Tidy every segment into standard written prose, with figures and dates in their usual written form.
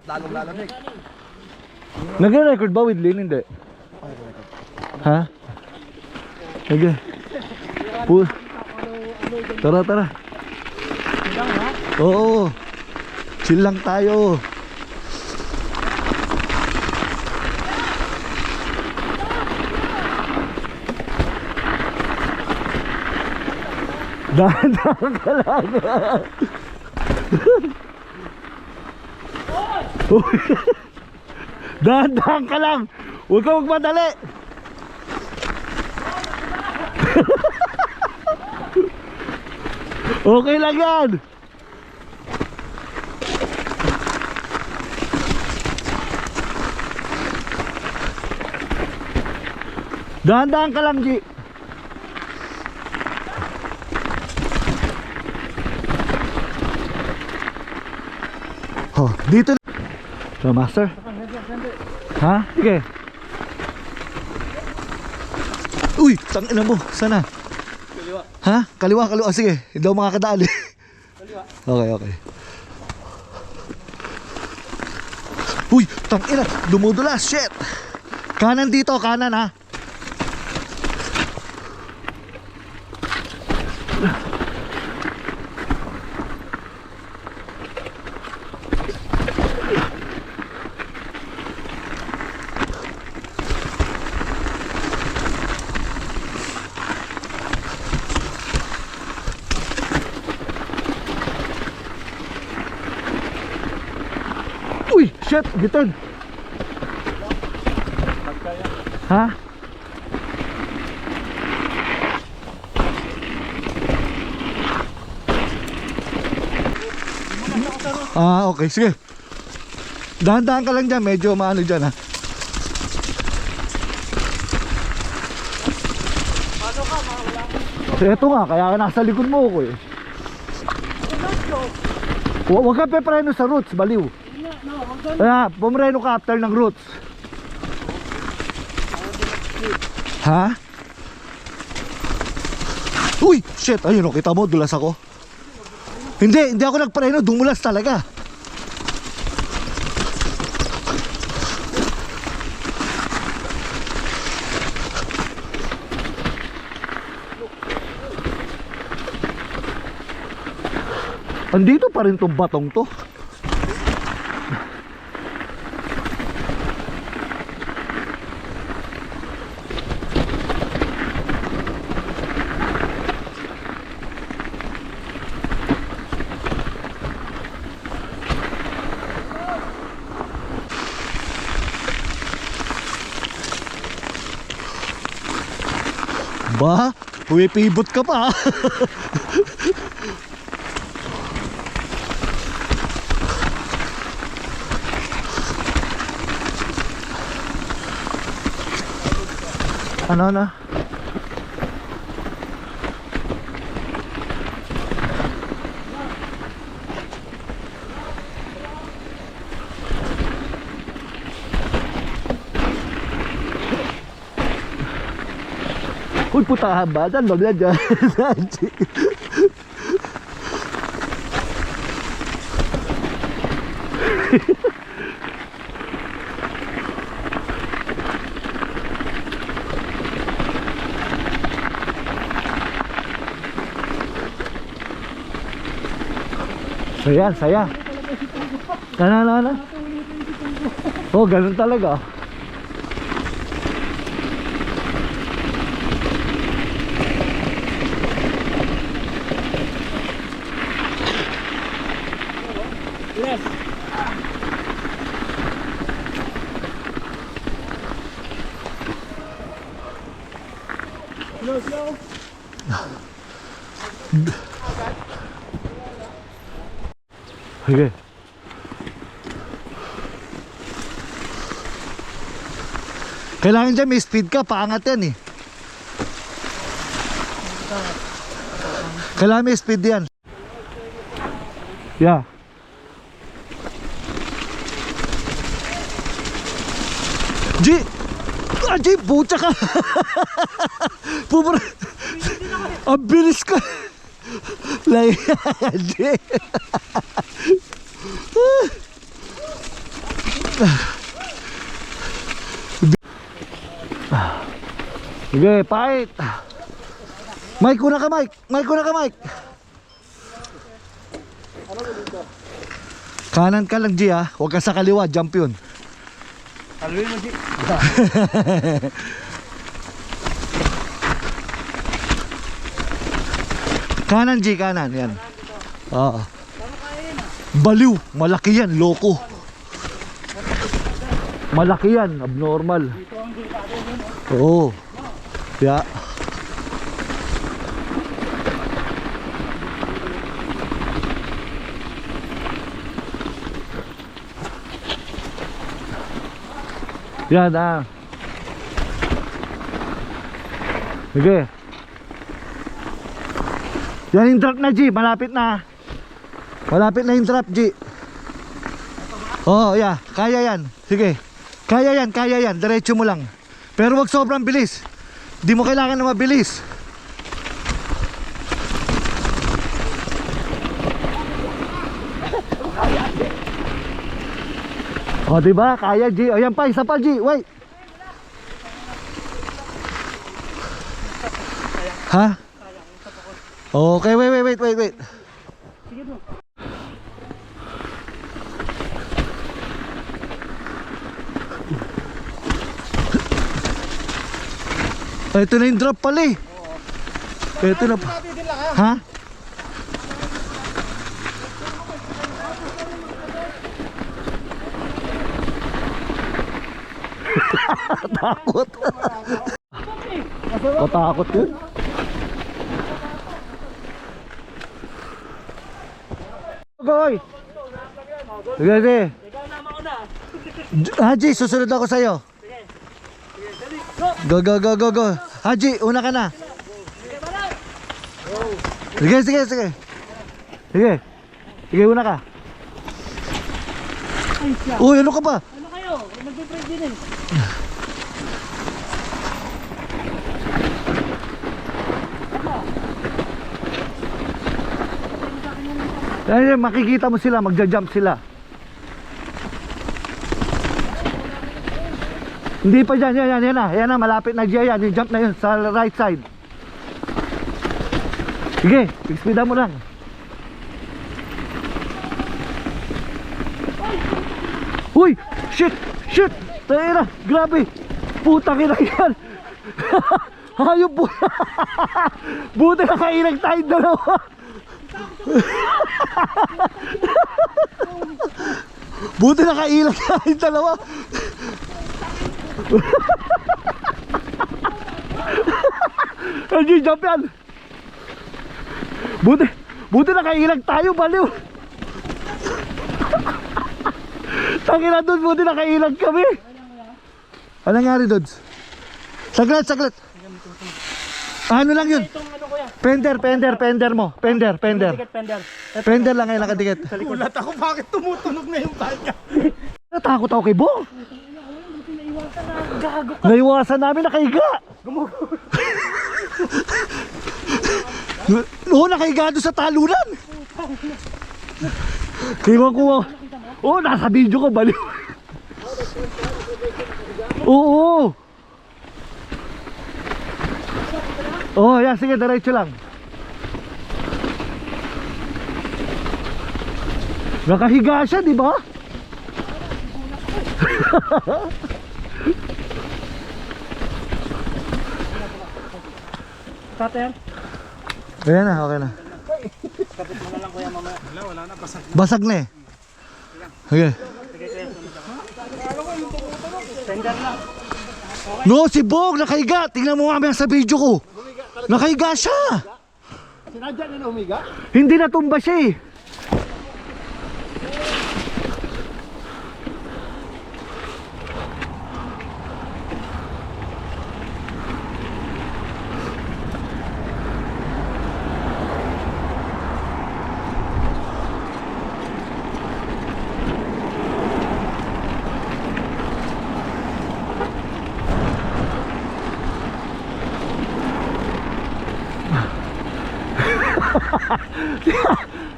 Lalong lalamig. Nagre-record ba with Lin? Hindi. Ha? Sige. Tara, tara. Oo. Chill lang tayo. Dahan-dahan ka lang. Dahan-dahan ka lang. Huwag ka magmadali. Okay lang yan. Dahan-dahan ka lang, G. Oh, dito na. So, master. Ha? Sige. Uy, tangina mo. Sana? Kaliwa. Ha? Kaliwa, kaliwa. Sige, hindi ako makakadali. Kaliwa. Okay, okay. Uy, tangina. Dumudulas. Shit. Kanan dito, kanan ha. Uy, shit, bitin. Ha? Ah, okay, sige. Dahan-dahan ka lang dyan, medyo maano dyan ha. Ito nga, kaya nasa likod mo ako eh. Huwag ka pepreno sa roots, baliw. Kaya, pumreno ka after ng roots. Ha? Uy, shit, ayun o, kita mo, dulas ako. Hindi ako nagpreno, dumulas talaga. Andito pa rin tong batong to. Ba? Pumipibot ka pa. Ano na? Uy, puta haba, saan ba dyan? Saya, saya. Ano? Oh, ganun talaga. Yes. Slow. Sige. Kailangan dyan may speed ka, paangat yan eh. Kailangan may speed yan. Yeah. G! Ah, G! Pucha ka! Pumura! Ang bilis ka! Like, G! Sige, fight. Mike, una ka Mike. Mike, una ka Mike. Kanan ka lang G ha. Huwag ka sa kaliwa, jump yun. Kalawin mo, G. Kanan G, kanan. Yan. Oo. Baliw. Malaki yan, loko. Malaki yan, abnormal. Oo. Kaya yan ah. Sige. Yan yung drop na G, malapit na. Malapit na yung drop G. Oh, yeah, kaya yan. Sige. Kaya yan, diretso mo lang. Pero wag sobrang bilis. Di mo kailangan na mabilis. O, diba? Kaya G. O, yan pa, isa pa G. Wait. Ha? Okay, wait. Ito na yung drop pala eh. Ito na pa. Ha? Takot. Matakot yun. Goy. Sige. Haji, susunod ako sa'yo. Go. Haji, una ka na. Sige. Sige, una ka. Uy, ano ka ba? Ano kayo? Nagpe-pray din eh. Ay, makikita mo sila, magja-jump sila. Hindi pa dyan, yan na, malapit na dyan, yung jump na yun sa right side. Sige, speedan mo lang. Uy, shit, tayo na, grabe. Putang ina yan. Hayop po. Buti nakailag tayong dalawa. Buti nakailag tayong dalawa. Hindi jump yan. Buti nakailag tayo, baliw. Tangina doon, buti nakailag kami. Ano nangyari doon? Saglit. Ano lang yun? Pender mo. Pender. Pender lang ngayon nakadikit. Gulat ako, bakit tumutunog na yung bike? Natakot ako kay Bo. Naiwasan namin, nakahiga. Oo, nakahiga doon sa talunan. Kiwan ko. Oo, nasa video ko, baliw. Oo. Oh, yan, sige, diretso lang. Nakahiga siya, di ba? Tatay, Ayan na, okay na. kapit mo na lang kuya mamaya. Wala na, basag. Basag na eh. Okay. Tender na. No, si Bog, nakahiga. Tingnan mo mamaya sa video ko. Nakahiga siya. Sinadya niya na humiga? Hindi natumba siya eh.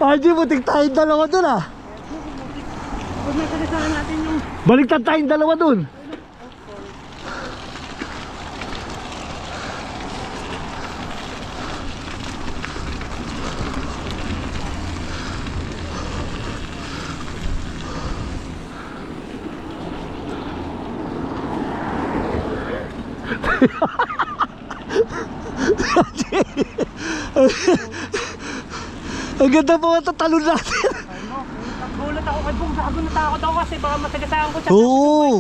Haji, butik tayong dalawa dun ah. Huwag na kalisahan natin yung Baliktad tayong dalawa dun. Ang ganda po ang tatalon natin. Nagulat ako kay Bong, gago natakot ako kasi baka matagasaan ko siya. Oo.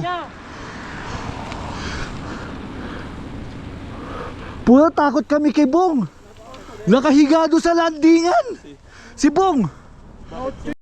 Puro takot kami kay Bong. Nakahiga doon sa landingan. Si Bong.